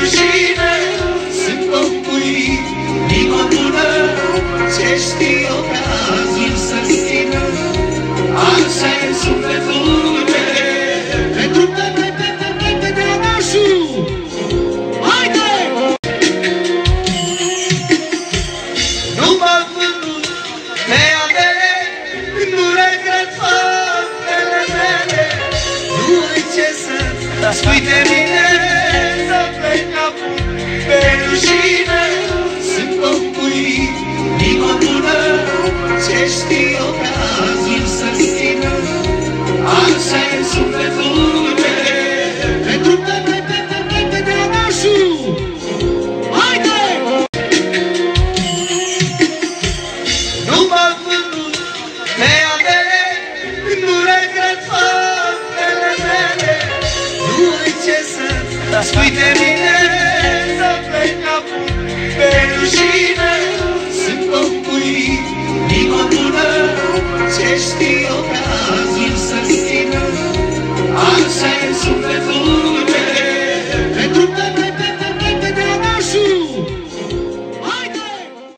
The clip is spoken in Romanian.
rușine sunt compui inima bună, ce știi obrazul să-ți țină. Așa-i sufletul meu pentru pe drăgașu. Haide! Nu m-am vândut pe adele, nu regret faptele mele. Nu ai ce să spui de mine, să plec capul pe rușine. Sunt compui inima bună, ce știi obrazul să-ți țină. Așa-i sufletul meu pentru pe drăgașu. Haide! Nu m-am vândut pe adele, nu regret faptele mele. Nu ai ce să spui de mine, să plec capul pe rușine.